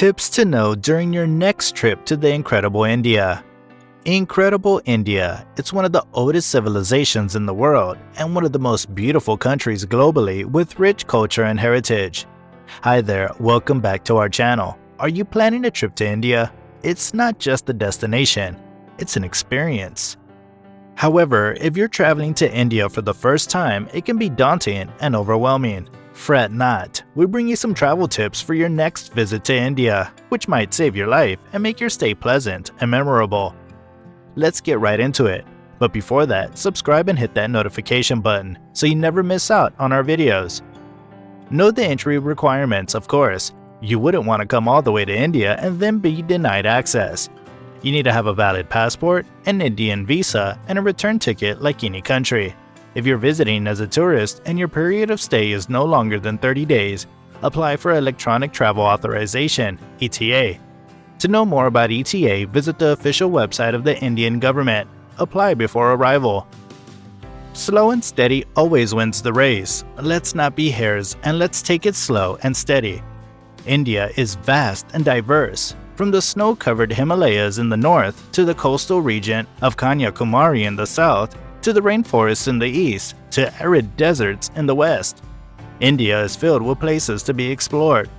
Tips to know during your next trip to the incredible India. Incredible India. It's one of the oldest civilizations in the world and one of the most beautiful countries globally with rich culture and heritage. Hi there, welcome back to our channel. Are you planning a trip to India? It's not just a destination, it's an experience. However, if you're traveling to India for the first time, it can be daunting and overwhelming. Fret not, we bring you some travel tips for your next visit to India, which might save your life and make your stay pleasant and memorable. Let's get right into it. But before that, subscribe and hit that notification button so you never miss out on our videos. Know the entry requirements, of course. You wouldn't want to come all the way to India and then be denied access. You need to have a valid passport, an Indian visa, and a return ticket like any country. If you're visiting as a tourist and your period of stay is no longer than 30 days, apply for Electronic Travel Authorization (ETA). To know more about ETA, visit the official website of the Indian government. Apply before arrival. Slow and steady always wins the race. Let's not be hares and let's take it slow and steady. India is vast and diverse. From the snow-covered Himalayas in the north to the coastal region of Kanyakumari in the south, to the rainforests in the east, to arid deserts in the west. India is filled with places to be explored.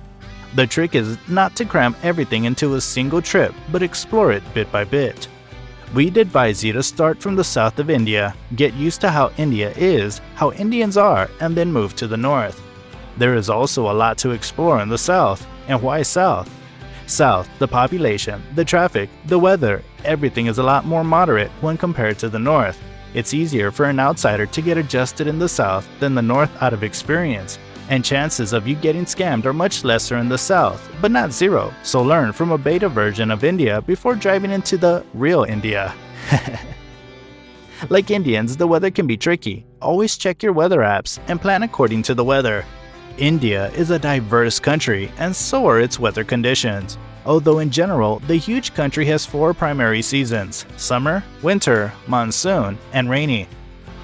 The trick is not to cram everything into a single trip, but explore it bit by bit. We'd advise you to start from the south of India, get used to how India is, how Indians are, and then move to the north. There is also a lot to explore in the south. And why south? South, the population, the traffic, the weather, everything is a lot more moderate when compared to the north. It's easier for an outsider to get adjusted in the south than the north out of experience, and chances of you getting scammed are much lesser in the south, but not zero, so learn from a beta version of India before driving into the real India. Like Indians, the weather can be tricky. Always check your weather apps and plan according to the weather. India is a diverse country, and so are its weather conditions. Although in general, the huge country has 4 primary seasons: summer, winter, monsoon, and rainy.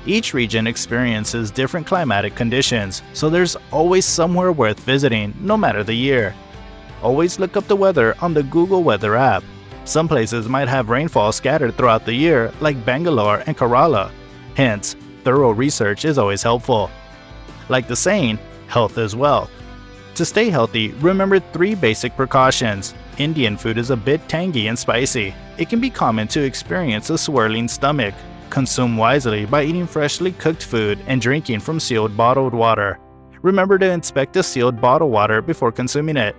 Each region experiences different climatic conditions, so there's always somewhere worth visiting, no matter the year. Always look up the weather on the Google Weather app. Some places might have rainfall scattered throughout the year, like Bangalore and Kerala. Hence, thorough research is always helpful. Like the saying, health is wealth. To stay healthy, remember 3 basic precautions. Indian food is a bit tangy and spicy. It can be common to experience a swirling stomach. Consume wisely by eating freshly cooked food and drinking from sealed bottled water. Remember to inspect the sealed bottled water before consuming it.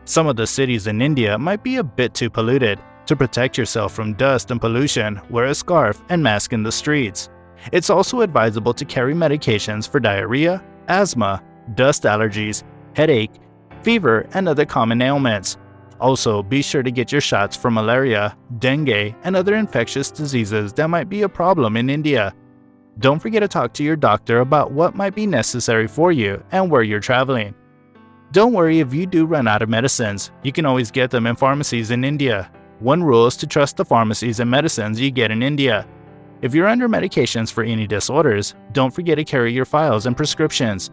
Some of the cities in India might be a bit too polluted. To protect yourself from dust and pollution, wear a scarf and mask in the streets. It's also advisable to carry medications for diarrhea, asthma, dust allergies, headache, fever, and other common ailments. Also, be sure to get your shots for malaria, dengue, and other infectious diseases that might be a problem in India. Don't forget to talk to your doctor about what might be necessary for you and where you're traveling. Don't worry if you do run out of medicines. You can always get them in pharmacies in India. One rule is to trust the pharmacies and medicines you get in India. If you're under medications for any disorders, don't forget to carry your files and prescriptions.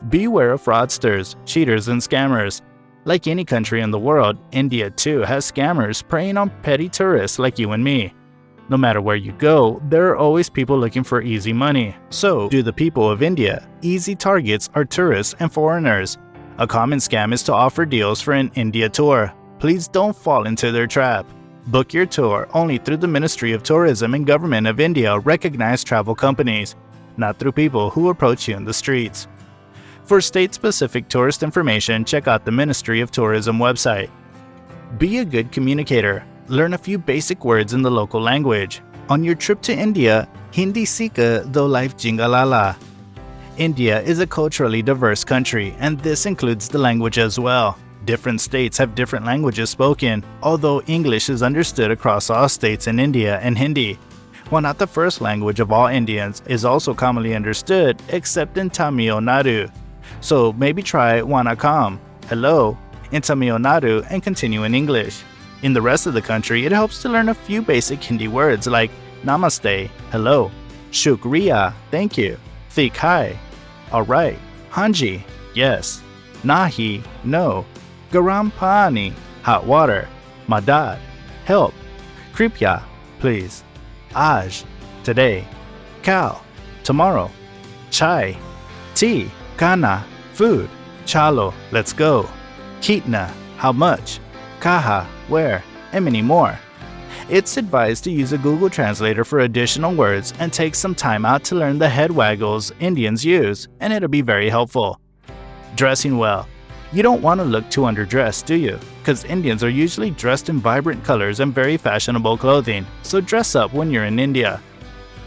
Beware of fraudsters, cheaters, and scammers. Like any country in the world, India too has scammers preying on petty tourists like you and me. No matter where you go, there are always people looking for easy money. So do the people of India. Easy targets are tourists and foreigners. A common scam is to offer deals for an India tour. Please don't fall into their trap. Book your tour only through the Ministry of Tourism and Government of India recognized travel companies, not through people who approach you in the streets. For state-specific tourist information, check out the Ministry of Tourism website. Be a good communicator. Learn a few basic words in the local language. On your trip to India, Hindi Sika do life jingalala. India is a culturally diverse country, and this includes the language as well. Different states have different languages spoken, although English is understood across all states in India and Hindi. While not the first language of all Indians, is also commonly understood except in Tamil Nadu. So maybe try Wanakam, hello, in Tamil Nadu and continue in English. In the rest of the country, it helps to learn a few basic Hindi words like Namaste, hello, Shukriya, thank you, Thik hi, alright, Hanji, yes, Nahi, no, Garam pani, hot water. Madad, help. Kripya, please. Aj, today. Kal, tomorrow. Chai, tea. Kana, food. Chalo, let's go. Kitna, how much. Kaha, where, and many more. It's advised to use a Google Translator for additional words and take some time out to learn the head waggles Indians use, and it'll be very helpful. Dressing well. You don't want to look too underdressed, do you? Because Indians are usually dressed in vibrant colors and very fashionable clothing, so dress up when you're in India.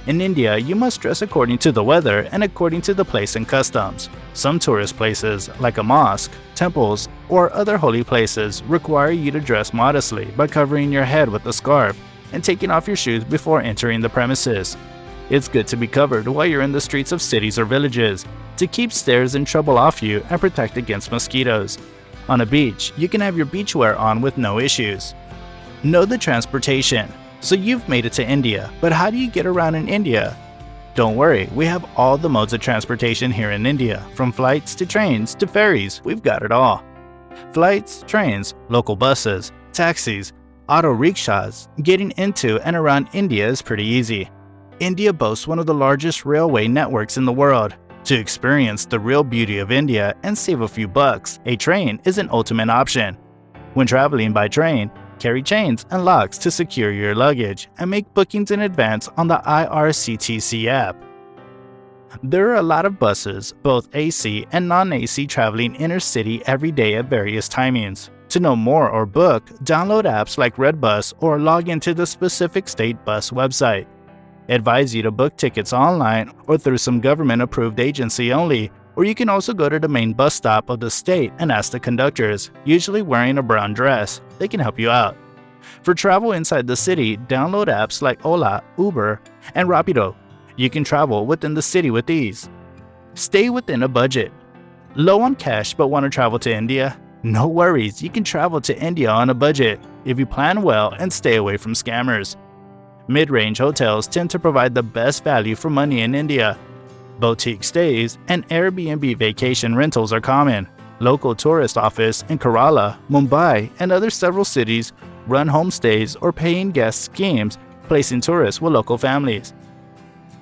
In India, you must dress according to the weather and according to the place and customs. Some tourist places, like a mosque, temples, or other holy places, require you to dress modestly by covering your head with a scarf and taking off your shoes before entering the premises. It's good to be covered while you're in the streets of cities or villages, to keep stares and trouble off you and protect against mosquitoes. On a beach, you can have your beachwear on with no issues. Know the transportation. So you've made it to India, but how do you get around in India? Don't worry, we have all the modes of transportation here in India, from flights to trains to ferries, we've got it all. Flights, trains, local buses, taxis, auto rickshaws. Getting into and around India is pretty easy. India boasts one of the largest railway networks in the world. To experience the real beauty of India and save a few bucks, a train is an ultimate option. When traveling by train, carry chains and locks to secure your luggage and make bookings in advance on the IRCTC app. There are a lot of buses, both AC and non-AC, traveling intercity every day at various timings. To know more or book, download apps like Redbus or log into the specific state bus website. Advise you to book tickets online or through some government-approved agency only, or you can also go to the main bus stop of the state and ask the conductors, usually wearing a brown dress. They can help you out. For travel inside the city, download apps like Ola, Uber, and Rapido. You can travel within the city with ease. Stay within a budget. Low on cash but want to travel to India? No worries, you can travel to India on a budget if you plan well and stay away from scammers. Mid-range hotels tend to provide the best value for money in India. Boutique stays and Airbnb vacation rentals are common. Local tourist office in Kerala, Mumbai, and other several cities run homestays or paying guest schemes, placing tourists with local families.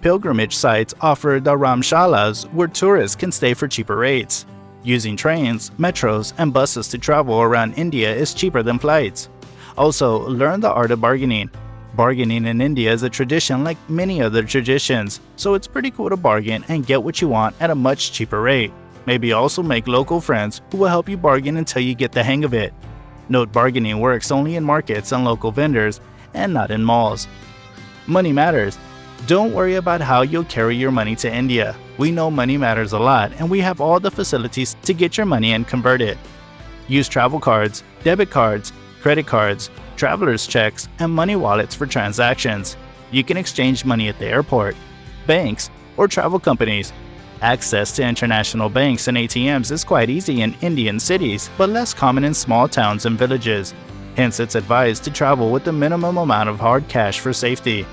Pilgrimage sites offer dharamshalas where tourists can stay for cheaper rates. Using trains, metros, and buses to travel around India is cheaper than flights. Also, learn the art of bargaining. Bargaining in India is a tradition like many other traditions, so it's pretty cool to bargain and get what you want at a much cheaper rate. Maybe also make local friends who will help you bargain until you get the hang of it. Note bargaining works only in markets and local vendors and not in malls. Money matters. Don't worry about how you'll carry your money to India. We know money matters a lot and we have all the facilities to get your money and convert it. Use travel cards, debit cards, credit cards, traveler's checks, and money wallets for transactions. You can exchange money at the airport, banks, or travel companies. Access to international banks and ATMs is quite easy in Indian cities, but less common in small towns and villages. Hence, it's advised to travel with the minimum amount of hard cash for safety.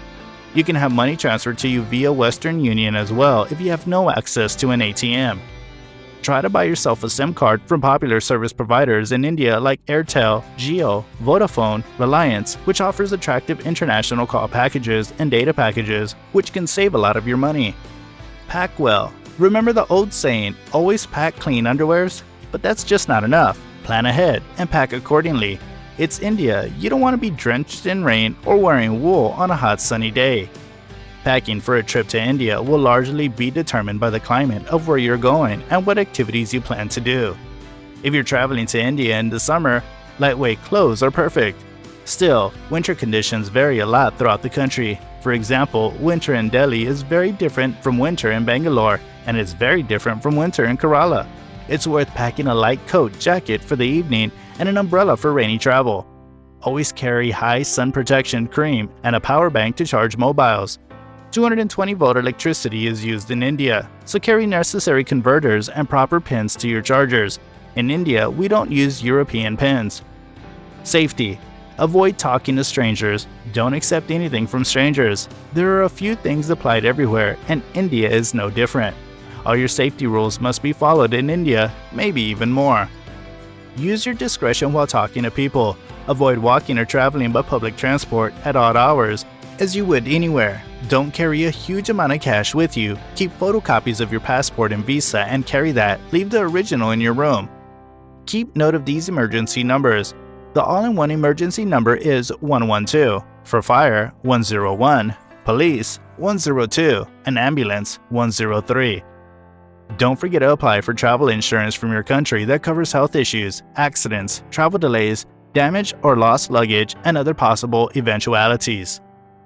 You can have money transferred to you via Western Union as well if you have no access to an ATM. Try to buy yourself a SIM card from popular service providers in India like Airtel, Jio, Vodafone, Reliance, which offers attractive international call packages and data packages, which can save a lot of your money. Pack well. Remember the old saying, always pack clean underwears? But that's just not enough. Plan ahead and pack accordingly. It's India, you don't want to be drenched in rain or wearing wool on a hot sunny day. Packing for a trip to India will largely be determined by the climate of where you're going and what activities you plan to do. If you're traveling to India in the summer, lightweight clothes are perfect. Still, winter conditions vary a lot throughout the country. For example, winter in Delhi is very different from winter in Bangalore, and it's very different from winter in Kerala. It's worth packing a light coat jacket for the evening and an umbrella for rainy travel. Always carry high sun protection cream and a power bank to charge mobiles. 220-volt electricity is used in India, so carry necessary converters and proper pins to your chargers. In India, we don't use European pins. Safety. Avoid talking to strangers. Don't accept anything from strangers. There are a few things applied everywhere, and India is no different. All your safety rules must be followed in India, maybe even more. Use your discretion while talking to people. Avoid walking or traveling by public transport at odd hours, as you would anywhere. Don't carry a huge amount of cash with you. Keep photocopies of your passport and visa and carry that. Leave the original in your room. Keep note of these emergency numbers. The all-in-one emergency number is 112, for fire 101, police 102, and ambulance 103. Don't forget to apply for travel insurance from your country that covers health issues, accidents, travel delays, damage or lost luggage, and other possible eventualities.